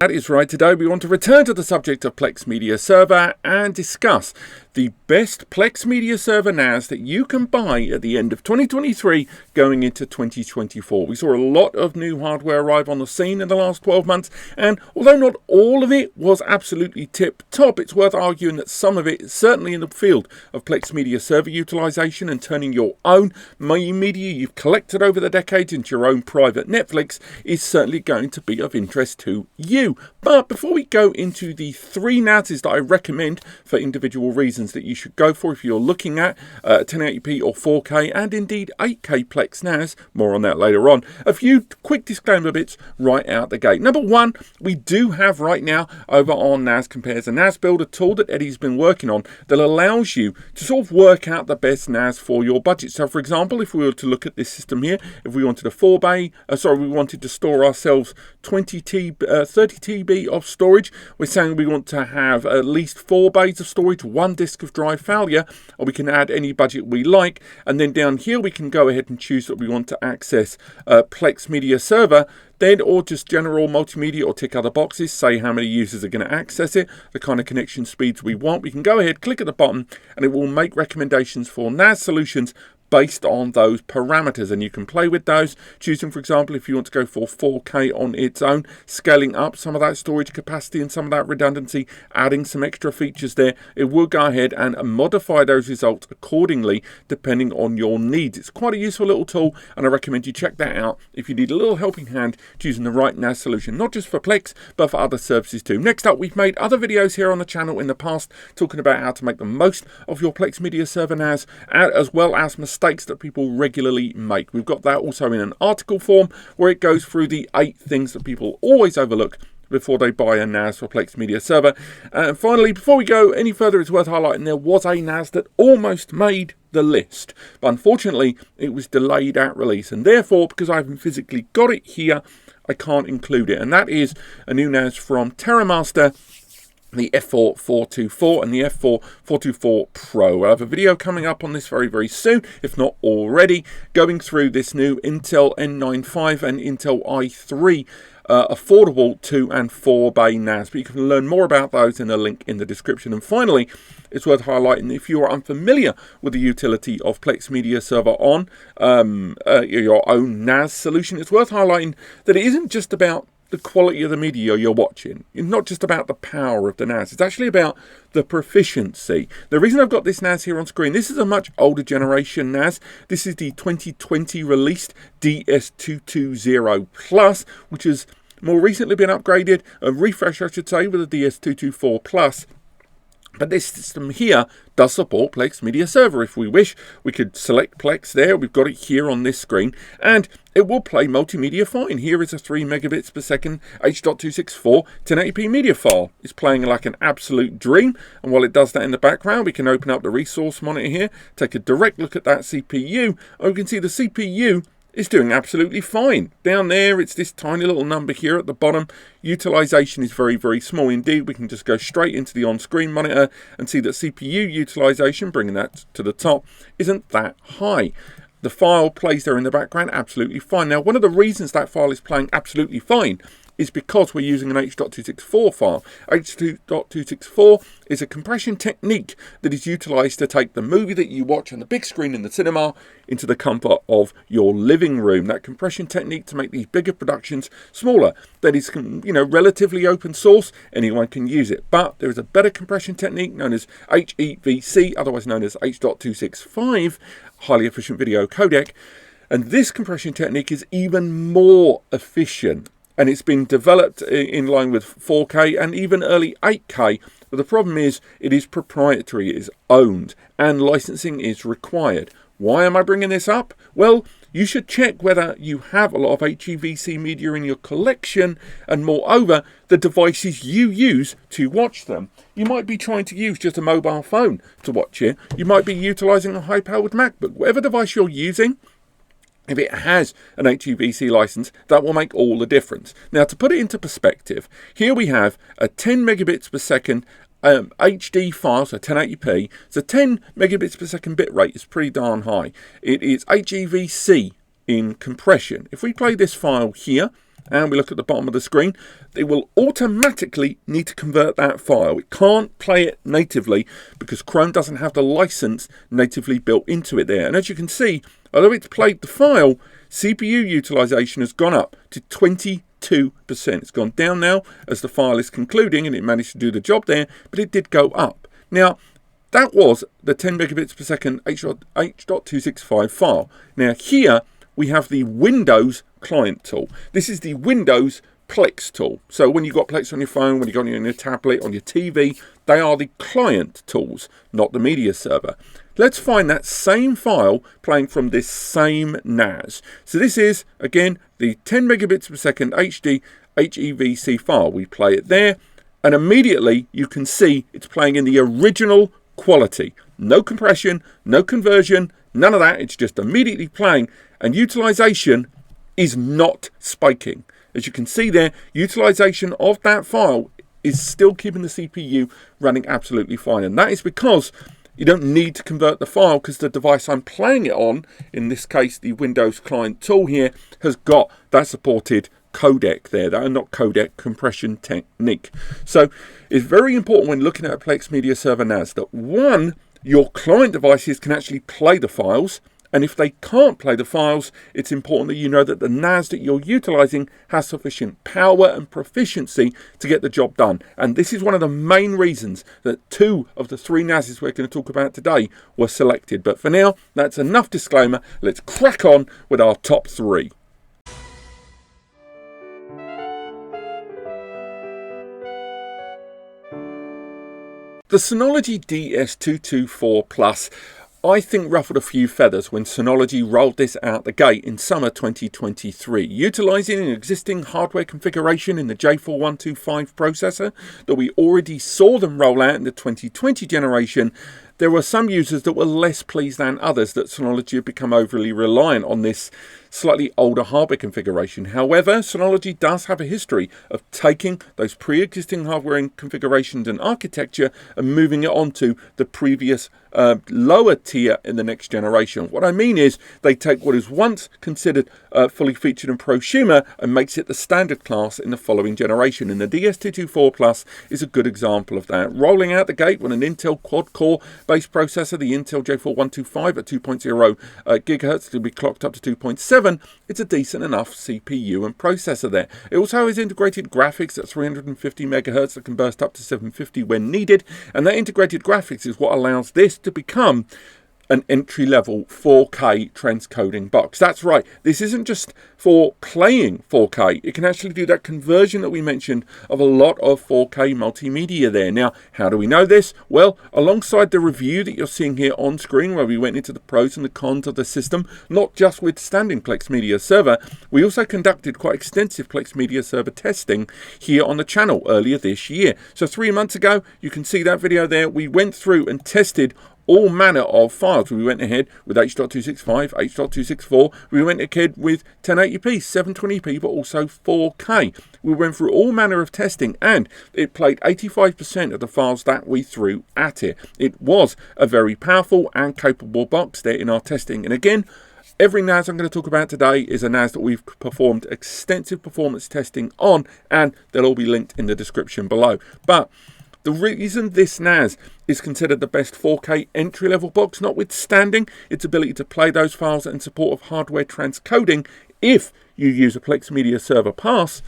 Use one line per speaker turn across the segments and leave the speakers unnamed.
That is right. Today we want to return to the subject of Plex Media Server and discuss the best Plex Media Server NAS that you can buy at the end of 2023 going into 2024. We saw a lot of new hardware arrive on the scene in the last 12 months, and although not all of it was absolutely tip-top, it's worth arguing that some of it, certainly in the field of Plex Media Server utilization and turning your own media you've collected over the decades into your own private Netflix, is certainly going to be of interest to you. But before we go into the three NASs that I recommend for individual reasons that you should go for if you're looking at 1080p or 4K and indeed 8K Plex NAS, more on that later on, a few quick disclaimer bits right out the gate. Number one, we do have right now over on NAS Compares a NAS Builder tool that Eddie's been working on that allows you to sort of work out the best NAS for your budget. So for example, if we were to look at this system here, if we wanted a we wanted to store ourselves 30 TB of storage, we're saying we want to have at least 4 bays of storage, 1 disk of drive failure, or we can add any budget we like. And then down here we can go ahead and choose that we want to access Plex Media Server, then or just general multimedia, or tick other boxes, say how many users are going to access it, the kind of connection speeds we want. We can go ahead, click at the bottom, and it will make recommendations for NAS solutions based on those parameters, and you can play with those, choosing for example if you want to go for 4K on its own, scaling up some of that storage capacity and some of that redundancy, adding some extra features there. It will go ahead and modify those results accordingly depending on your needs. It's quite a useful little tool, and I recommend you check that out if you need a little helping hand choosing the right NAS solution, not just for Plex but for other services too. Next up, we've made other videos here on the channel in the past talking about how to make the most of your Plex Media Server NAS, as well as mistakes that people regularly make. We've got that also in an article form where it goes through the 8 things that people always overlook before they buy a NAS for Plex Media Server. And finally, before we go any further, it's worth highlighting there was a NAS that almost made the list, but unfortunately it was delayed at release, and therefore, because I haven't physically got it here, I can't include it. And that is a new NAS from TerraMaster, the F4-424 and the F4-424 Pro. I have a video coming up on this very, very soon, if not already, going through this new Intel N95 and Intel i3 affordable 2 and 4 bay NAS. But you can learn more about those in a link in the description. And finally, it's worth highlighting, if you are unfamiliar with the utility of Plex Media Server on your own NAS solution, it's worth highlighting that it isn't just about the quality of the media you're watching. It's not just about the power of the NAS. It's actually about the proficiency. The reason I've got this NAS here on screen, this is a much older generation NAS. This is the 2020 released DS220 Plus, which has more recently been upgraded, a refresh I should say, with the DS224 Plus. But this system here does support Plex Media Server. If we wish, we could select Plex there. We've got it here on this screen, and it will play multimedia fine. Here is a 3 megabits per second H.264 1080p media file. It's playing like an absolute dream, and while it does that in the background, we can open up the resource monitor here, take a direct look at that CPU, and we can see the CPU is doing absolutely fine. Down there, it's this tiny little number here at the bottom. Utilization is very, very small indeed. We can just go straight into the on-screen monitor and see that CPU utilization, bringing that to the top, isn't that high. The file plays there in the background absolutely fine. Now, one of the reasons that file is playing absolutely fine is because we're using an H.264 file. H.264 is a compression technique that is utilized to take the movie that you watch on the big screen in the cinema into the comfort of your living room. That compression technique to make these bigger productions smaller. That is, relatively open source. Anyone can use it. But there is a better compression technique known as HEVC, otherwise known as H.265, highly efficient video codec. And this compression technique is even more efficient. And it's been developed in line with 4K and even early 8K. But the problem is, it is proprietary, it is owned, and licensing is required. Why am I bringing this up? Well, you should check whether you have a lot of HEVC media in your collection, and moreover, the devices you use to watch them. You might be trying to use just a mobile phone to watch it. You might be utilizing a high-powered MacBook. Whatever device you're using, if it has an HEVC license, that will make all the difference. Now, to put it into perspective, here we have a 10 megabits per second HD file, so 1080p. So 10 megabits per second bit rate is pretty darn high. It is HEVC in compression. If we play this file here, and we look at the bottom of the screen, it will automatically need to convert that file. It can't play it natively because Chrome doesn't have the license natively built into it there. And as you can see, although it's played the file, CPU utilization has gone up to 22%. It's gone down now as the file is concluding, and it managed to do the job there, but it did go up. Now, that was the 10 megabits per second H.265 file. Now here we have the Windows client tool. This is the Windows Plex tool. So when you've got Plex on your phone, when you've got it on your tablet, on your TV, they are the client tools, not the media server. Let's find that same file playing from this same NAS. So this is, again, the 10 megabits per second HD HEVC file. We play it there, and immediately you can see it's playing in the original quality. No compression, no conversion, none of that. It's just immediately playing, and utilization is not spiking. As you can see there, utilization of that file is still keeping the CPU running absolutely fine, and that is because you don't need to convert the file because the device I'm playing it on, in this case the Windows client tool here, has got that supported codec there, that are not codec compression technique. So it's very important when looking at a Plex Media Server NAS that one, your client devices can actually play the files, and if they can't play the files, it's important that you know that the NAS that you're utilizing has sufficient power and proficiency to get the job done. And this is one of the main reasons that 2 of the 3 NASs we're going to talk about today were selected. But for now, that's enough disclaimer. Let's crack on with our top 3. The Synology DS224 Plus, I think, ruffled a few feathers when Synology rolled this out the gate in summer 2023. Utilising an existing hardware configuration in the J4125 processor that we already saw them roll out in the 2020 generation, there were some users that were less pleased than others that Synology had become overly reliant on this slightly older hardware configuration. However, Synology does have a history of taking those pre-existing hardware configurations and architecture and moving it onto the previous lower tier in the next generation. What I mean is they take what is once considered fully featured and prosumer and makes it the standard class in the following generation. And the DS224 Plus is a good example of that. Rolling out the gate with an Intel quad-core based processor, the Intel J4125 at 2.0 gigahertz to be clocked up to 2.7, it's a decent enough CPU and processor there. It also has integrated graphics at 350 megahertz that can burst up to 750 when needed, and that integrated graphics is what allows this to become an entry-level 4K transcoding box. That's right, this isn't just for playing 4K. It can actually do that conversion that we mentioned of a lot of 4K multimedia there. Now, how do we know this? Well, alongside the review that you're seeing here on screen, where we went into the pros and the cons of the system, not just with standing Plex Media Server, we also conducted quite extensive Plex Media Server testing here on the channel earlier this year. So 3 months ago, you can see that video there. We went through and tested all manner of files. We went ahead with H.265, H.264. We went ahead with 1080p, 720p, but also 4K. We went through all manner of testing, and it played 85% of the files that we threw at it. It was a very powerful and capable box there in our testing. And again, every NAS I'm going to talk about today is a NAS that we've performed extensive performance testing on, and they'll all be linked in the description below. But the reason this NAS is considered the best 4K entry-level box, notwithstanding its ability to play those files and support of hardware transcoding if you use a Plex Media Server Pass,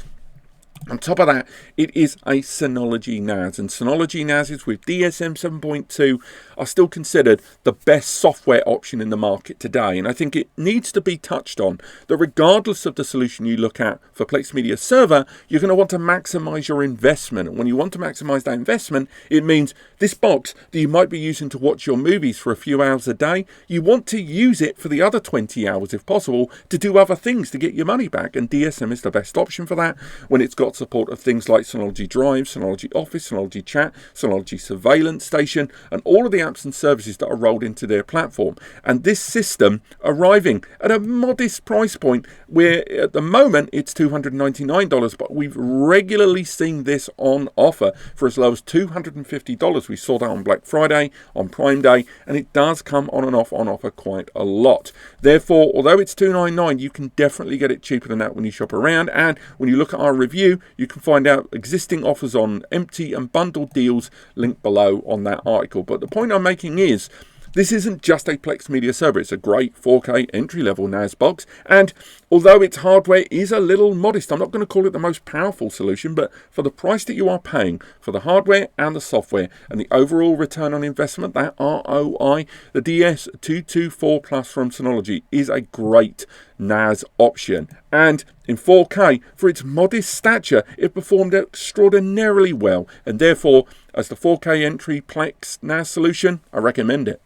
on top of that, it is a Synology NAS, and Synology NASs with DSM 7.2 are still considered the best software option in the market today. And I think it needs to be touched on that regardless of the solution you look at for Plex Media Server, you're going to want to maximize your investment. And when you want to maximize that investment, it means this box that you might be using to watch your movies for a few hours a day, you want to use it for the other 20 hours if possible to do other things to get your money back. And DSM is the best option for that when it's got got support of things like Synology Drive, Synology Office, Synology Chat, Synology Surveillance Station, and all of the apps and services that are rolled into their platform. And this system arriving at a modest price point where at the moment it's $299, but we've regularly seen this on offer for as low as $250. We saw that on Black Friday, on Prime Day, and it does come on and off on offer quite a lot. Therefore, although it's $299, you can definitely get it cheaper than that when you shop around. And when you look at our review, you can find out existing offers on empty and bundled deals linked below on that article. But the point I'm making is, this isn't just a Plex Media server, it's a great 4K entry-level NAS box, and although its hardware is a little modest, I'm not going to call it the most powerful solution, but for the price that you are paying for the hardware and the software and the overall return on investment, that ROI, the DS224 Plus from Synology is a great NAS option. And in 4K, for its modest stature, it performed extraordinarily well, and therefore, as the 4K entry Plex NAS solution, I recommend it.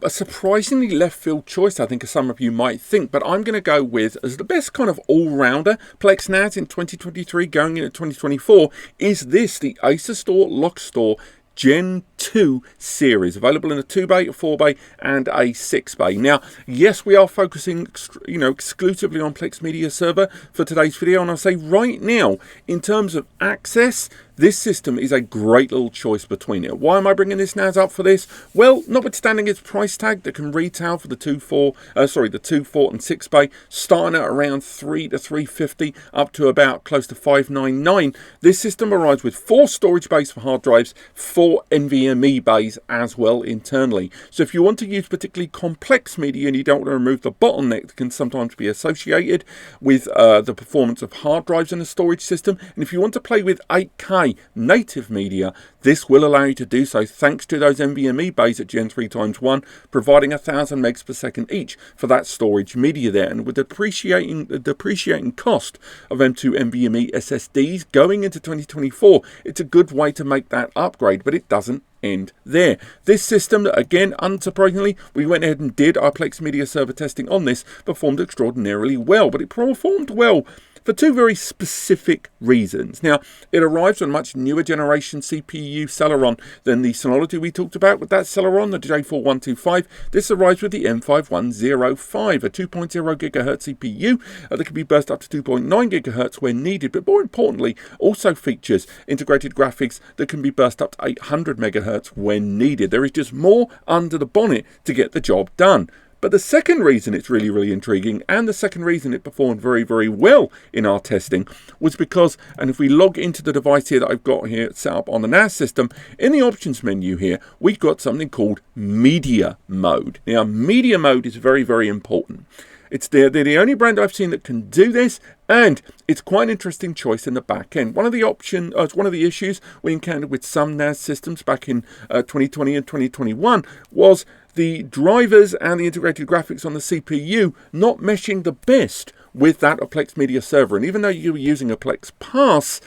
A surprisingly left field choice, I think, as some of you might think, but I'm going to go with, as the best kind of all-rounder Plex NAS in 2023 going into 2024, is this, the Asustor Lockstor Gen 2 series, available in a 2-bay, a 4-bay, and a 6-bay. Now, yes, we are focusing, exclusively on Plex Media Server for today's video, and I'll say right now, in terms of access, this system is a great little choice between it. Why am I bringing this NAS up for this? Well, notwithstanding its price tag that can retail for the 2, 4, and 6-bay, starting at around $3 to $350 up to about close to $599. This system arrives with 4 storage bays for hard drives, 4 NVMe bays as well internally. So if you want to use particularly complex media and you don't want to remove the bottleneck that can sometimes be associated with the performance of hard drives in a storage system, and if you want to play with 8K native media, this will allow you to do so thanks to those NVMe bays at Gen 3 x 1, providing 1000 megs per second each for that storage media there. And with the depreciating cost of M2 NVMe SSDs going into 2024, it's a good way to make that upgrade, but it doesn't end there. This system, again, unsurprisingly, we went ahead and did our Plex Media Server testing on this, performed extraordinarily well, but it performed well for 2 very specific reasons. Now, it arrives on a much newer generation CPU Celeron than the Synology we talked about with that Celeron, the J4125. This arrives with the M5105, a 2.0 GHz CPU that can be burst up to 2.9 GHz when needed, but more importantly, also features integrated graphics that can be burst up to 800 MHz when needed. There is just more under the bonnet to get the job done. But the second reason it's really, really intriguing, and the second reason it performed very, very well in our testing, was because, and if we log into the device here that I've got here set up on the NAS system, in the options menu here, we've got something called Media Mode. Now, Media Mode is very, very important. They're the only brand I've seen that can do this, and it's quite an interesting choice in the back end. One of the issues we encountered with some NAS systems back in 2020 and 2021 was the drivers and the integrated graphics on the CPU not meshing the best with that of Plex Media Server. And even though you were using a Plex Pass,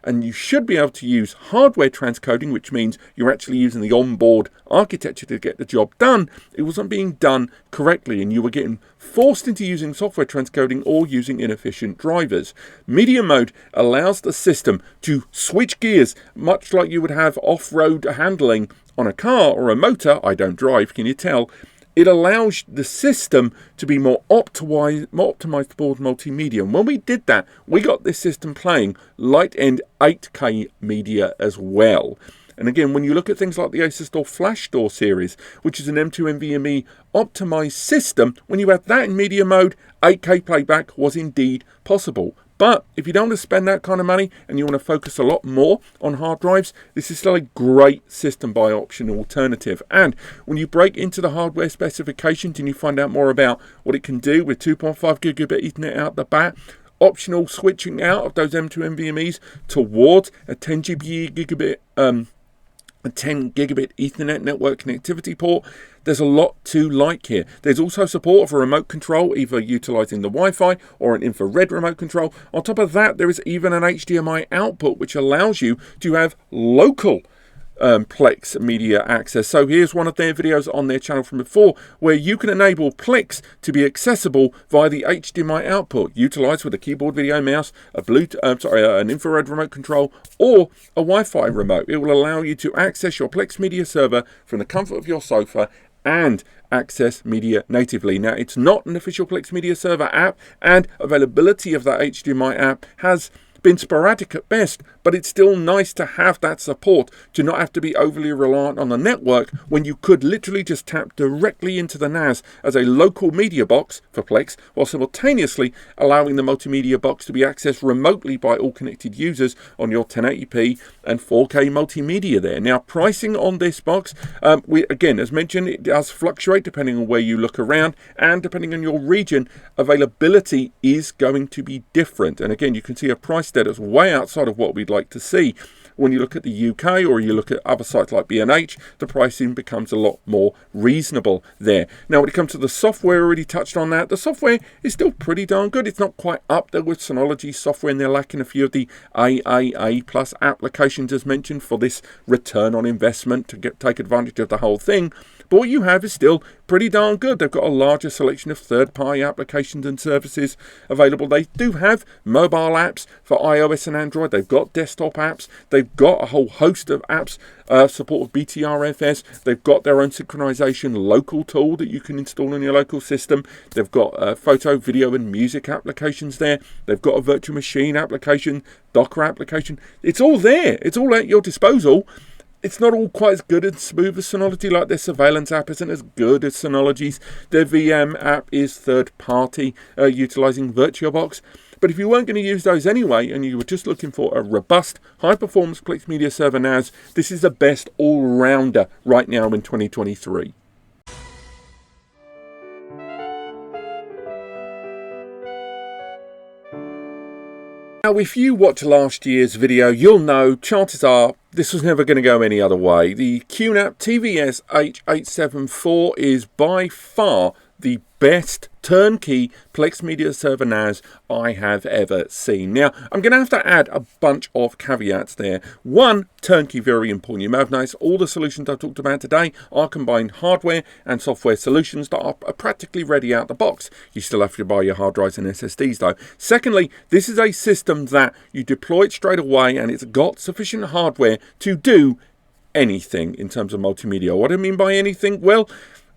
and you should be able to use hardware transcoding, which means you're actually using the onboard architecture to get the job done, it wasn't being done correctly, and you were getting forced into using software transcoding or using inefficient drivers. Media Mode allows the system to switch gears, much like you would have off-road handling on a car or a motor. I don't drive, can you tell? It allows the system to be more optimized towards multimedia. And when we did that, we got this system playing light-end 8K media as well. And again, when you look at things like the Asustor FlashStore series, which is an M2 NVMe optimized system, when you had that in media mode, 8K playback was indeed possible. But if you don't want to spend that kind of money and you want to focus a lot more on hard drives, this is still a great system by option alternative. And when you break into the hardware specifications and you find out more about what it can do with 2.5 gigabit Ethernet out the bat, optional switching out of those M2 NVMe's towards a 10 gigabit Ethernet network connectivity port, there's a lot to like here. There's also support for remote control, either utilizing the Wi-Fi or an infrared remote control. On top of that, there is even an HDMI output, which allows you to have local Plex Media Access. So here's one of their videos on their channel from before, where you can enable Plex to be accessible via the HDMI output, utilized with a keyboard, video, mouse, a Bluetooth, an infrared remote control, or a Wi-Fi remote. It will allow you to access your Plex Media server from the comfort of your sofa and access media natively. Now, it's not an official Plex Media Server app, and availability of that HDMI app has been sporadic at best, but it's still nice to have that support, to not have to be overly reliant on the network when you could literally just tap directly into the NAS as a local media box for Plex, while simultaneously allowing the multimedia box to be accessed remotely by all connected users on your 1080p and 4K multimedia there. Now, pricing on this box, again, as mentioned, it does fluctuate depending on where you look around, and depending on your region, availability is going to be different. And again, you can see a price there that's way outside of what we'd like to see. When you look at the UK or you look at other sites like B&H, the pricing becomes a lot more reasonable there. Now, when it comes to the software, I already touched on that. The software is still pretty darn good. It's not quite up there with Synology software, and they're lacking a few of the AAA plus applications as mentioned for this return on investment to take advantage of the whole thing. But what you have is still pretty darn good. They've got a larger selection of third-party applications and services available. They do have mobile apps for iOS and Android. They've got desktop apps. They've got a whole host of apps, support of BTRFS. They've got their own synchronization local tool that you can install on your local system. They've got photo, video, and music applications there. They've got a virtual machine application, Docker application. It's all there. It's all at your disposal. It's not all quite as good and smooth as Synology. Like their surveillance app isn't as good as Synology's. Their VM app is third party, utilizing VirtualBox. But if you weren't going to use those anyway, and you were just looking for a robust, high-performance Plex Media Server NAS, this is the best all-rounder right now in 2023. Now, if you watch last year's video, you'll know, chances are, this was never going to go any other way. The QNAP TVS H874 is by far the best turnkey Plex Media Server NAS I have ever seen. Now, I'm going to have to add a bunch of caveats there. One, turnkey, very important. You may have noticed all the solutions I've talked about today are combined hardware and software solutions that are practically ready out the box. You still have to buy your hard drives and SSDs though. Secondly, this is a system that you deploy it straight away, and it's got sufficient hardware to do anything in terms of multimedia. What do I mean by anything? Well,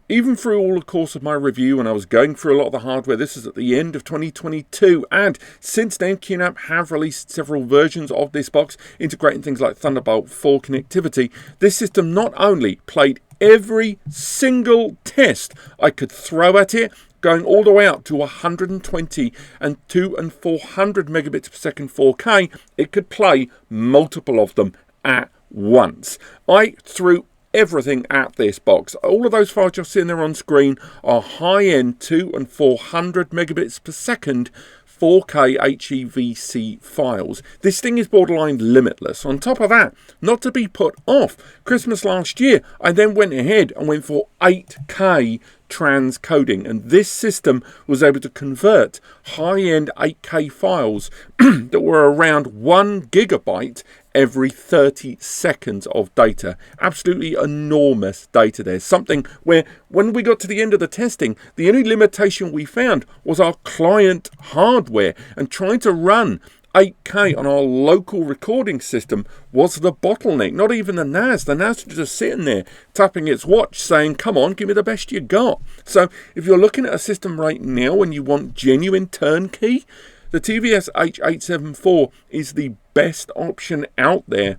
even through all the course of my review, when I was going through a lot of the hardware, this is at the end of 2022, and since then QNAP have released several versions of this box, integrating things like Thunderbolt 4 connectivity. This system not only played every single test I could throw at it, going all the way up to 120 and 200 and 400 megabits per second 4K, it could play multiple of them at once. I threw everything at this box. All of those files you're seeing there on screen are high-end 200 and 400 megabits per second 4K HEVC files. This thing is borderline limitless. On top of that, not to be put off, Christmas last year, I then went ahead and went for 8K transcoding, and this system was able to convert high-end 8K files that were around 1 gigabyte every 30 seconds of data. Absolutely enormous data there. Something where when we got to the end of the testing, the only limitation we found was our client hardware, and trying to run 8K on our local recording system was the bottleneck. Not even the NAS. The NAS was just sitting there tapping its watch saying, come on, give me the best you got. So if you're looking at a system right now and you want genuine turnkey, the TVS H874 is the best option out there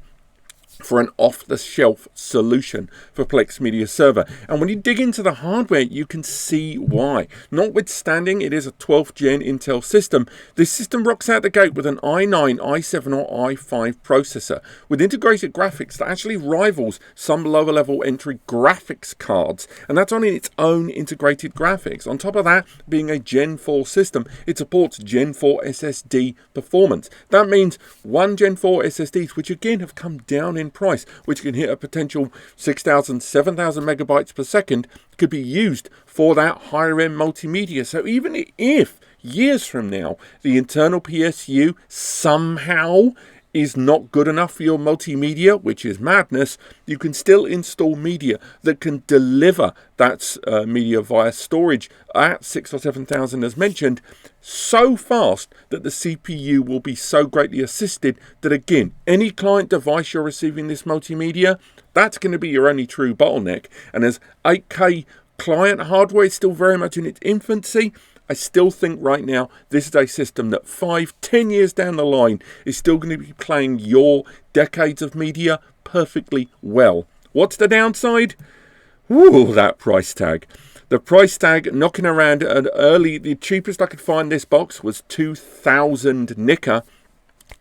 for an off-the-shelf solution for Plex Media Server. And when you dig into the hardware, you can see why. Notwithstanding it is a 12th gen Intel system, this system rocks out the gate with an i9, i7 or i5 processor with integrated graphics that actually rivals some lower level entry graphics cards, and that's on its own integrated graphics. On top of that, being a Gen 4 system, it supports Gen 4 SSD performance. That means one Gen 4 SSDs, which again have come down in price, which can hit a potential 6,000, 7,000 megabytes per second, could be used for that higher end multimedia. So even if years from now the internal PSU somehow is not good enough for your multimedia, which is madness, you can still install media that can deliver that media via storage at 6,000 or 7,000 as mentioned, so fast that the CPU will be so greatly assisted that, again, any client device you're receiving this multimedia, that's going to be your only true bottleneck. And as 8K client hardware is still very much in its infancy, I still think right now this is a system that 5-10 years down the line is still going to be playing your decades of media perfectly well. What's the downside? Ooh, that price tag. The price tag knocking around at the cheapest I could find this box was 2,000 Nika.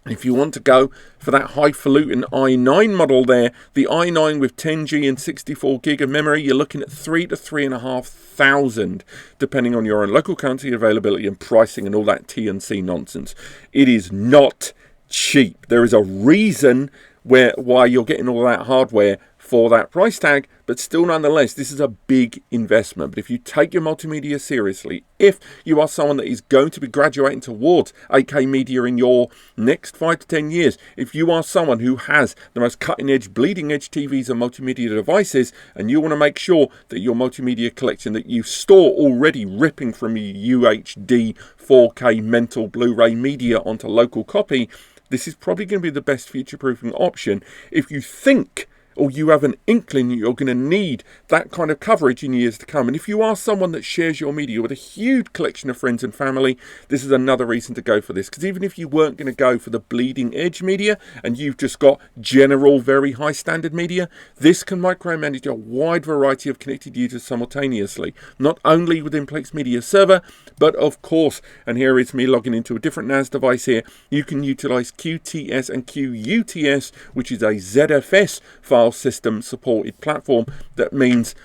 If you want to go for that highfalutin i9 model there, the i9 with 10G and 64GB of memory, you're looking at 3,000 to 3,500, depending on your own local currency availability and pricing and all that T&C nonsense. It is not cheap. There is a reason why you're getting all that hardware for that price tag, but still nonetheless, this is a big investment. But if you take your multimedia seriously, if you are someone that is going to be graduating towards 8K media in your next 5 to 10 years, if you are someone who has the most cutting edge, bleeding edge TVs and multimedia devices, and you want to make sure that your multimedia collection that you store already ripping from your UHD 4K mental Blu-ray media onto local copy, this is probably going to be the best future-proofing option if you think or you have an inkling that you're going to need that kind of coverage in years to come. And if you are someone that shares your media with a huge collection of friends and family, this is another reason to go for this. Because even if you weren't going to go for the bleeding edge media and you've just got general, very high standard media, this can micromanage a wide variety of connected users simultaneously. Not only within Plex Media Server, but of course, and here is me logging into a different NAS device here, you can utilize QTS and QUTS, which is a ZFS file system supported platform. That means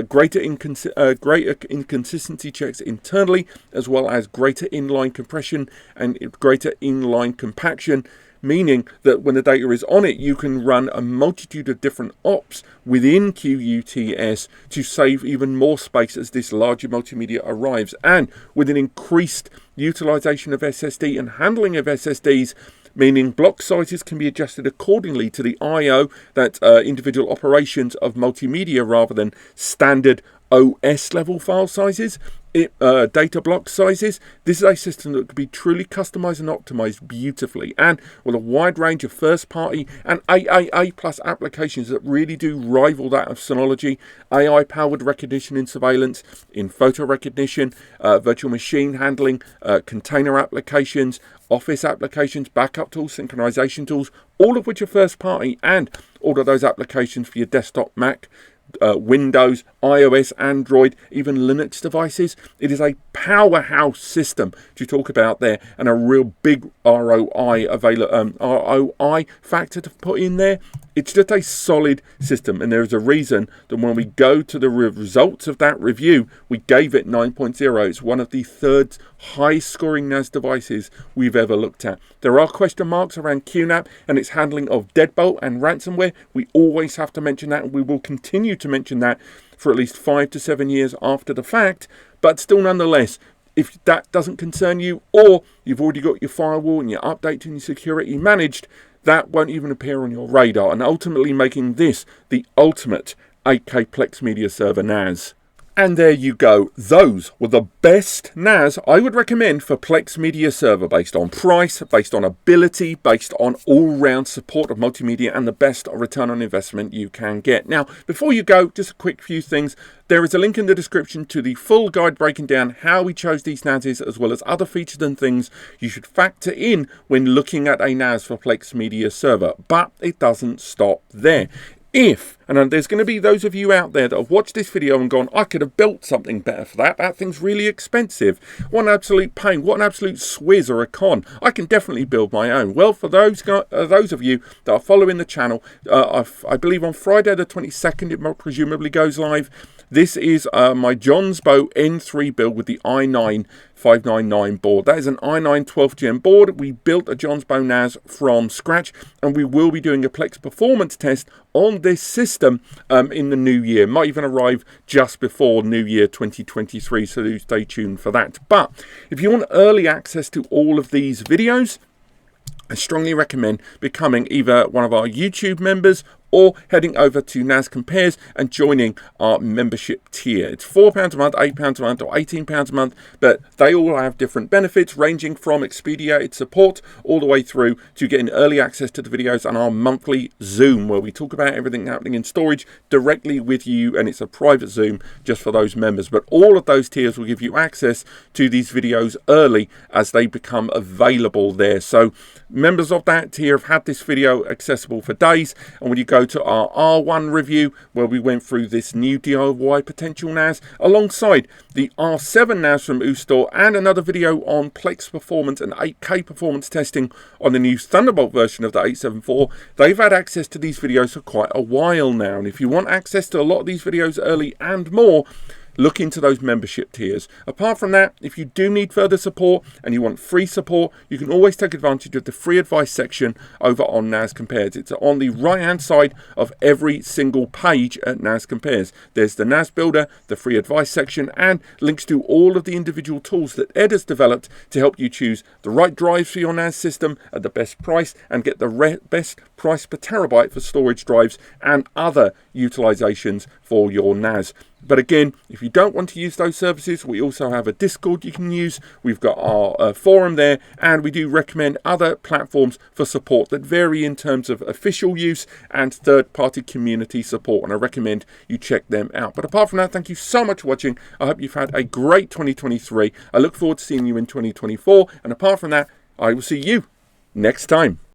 greater inconsistency checks internally, as well as greater inline compression and greater inline compaction, meaning that when the data is on it, you can run a multitude of different ops within QUTS to save even more space as this larger multimedia arrives. And with an increased utilization of SSD and handling of SSDs, meaning block sizes can be adjusted accordingly to the I/O, that individual operations of multimedia, rather than standard OS level file sizes, data block sizes. This is a system that could be truly customized and optimized beautifully, and with a wide range of first party and AAA plus applications that really do rival that of Synology. AI powered recognition and surveillance, in photo recognition, virtual machine handling, container applications, office applications, backup tools, synchronization tools, all of which are first party, and all of those applications for your desktop, Mac, Windows, iOS, Android, even Linux devices. It is a powerhouse system to talk about there, and a real big ROI factor to put in there. It's just a solid system, and there's a reason that when we go to the results of that review, we gave it 9.0. It's one of the third highest scoring NAS devices we've ever looked at. There are question marks around QNAP and its handling of deadbolt and ransomware. We always have to mention that, and we will continue to mention that for at least 5 to 7 years after the fact. But still, nonetheless, if that doesn't concern you, or you've already got your firewall and your update and your security managed, that won't even appear on your radar, and ultimately making this the ultimate 8K Plex Media Server NAS. And there you go. Those were the best NAS I would recommend for Plex Media Server, based on price, based on ability, based on all-round support of multimedia, and the best return on investment you can get. Now, before you go, just a quick few things. There is a link in the description to the full guide breaking down how we chose these NASs, as well as other features and things you should factor in when looking at a NAS for Plex Media Server. But it doesn't stop there. And there's going to be those of you out there that have watched this video and gone, I could have built something better for that. That thing's really expensive. What an absolute pain. What an absolute swizz or a con. I can definitely build my own. Well, for those of you that are following the channel, I believe on Friday the 22nd it presumably goes live. This is my Johnsbow N3 build with the i9 599 board. That is an i9 12th gen board. We built a Johnsbow NAS from scratch, and we will be doing a Plex performance test on this system in the new year. Might even arrive just before New Year 2023, so do stay tuned for that. But if you want early access to all of these videos, I strongly recommend becoming either one of our YouTube members or heading over to NAS Compares and joining our membership tier. It's £4 a month, £8 a month, or £18 a month, but they all have different benefits ranging from expedited support all the way through to getting early access to the videos and our monthly Zoom where we talk about everything happening in storage directly with you, and it's a private Zoom just for those members. But all of those tiers will give you access to these videos early as they become available there. So members of that tier have had this video accessible for days, and when you go to our R1 review where we went through this new DIY potential NAS alongside the R7 NAS from Oostore and another video on Plex performance and 8K performance testing on the new Thunderbolt version of the 874, they've had access to these videos for quite a while now. And if you want access to a lot of these videos early and more, look into those membership tiers. Apart from that, if you do need further support and you want free support, you can always take advantage of the free advice section over on NAS Compares. It's on the right hand side of every single page at NAS Compares. There's the NAS Builder, the free advice section, and links to all of the individual tools that Ed has developed to help you choose the right drives for your NAS system at the best price and get the best price per terabyte for storage drives and other utilizations for your NAS. But again, if you don't want to use those services, we also have a Discord you can use. We've got our forum there, and we do recommend other platforms for support that vary in terms of official use and third-party community support, and I recommend you check them out. But apart from that, thank you so much for watching. I hope you've had a great 2023. I look forward to seeing you in 2024, and apart from that, I will see you next time.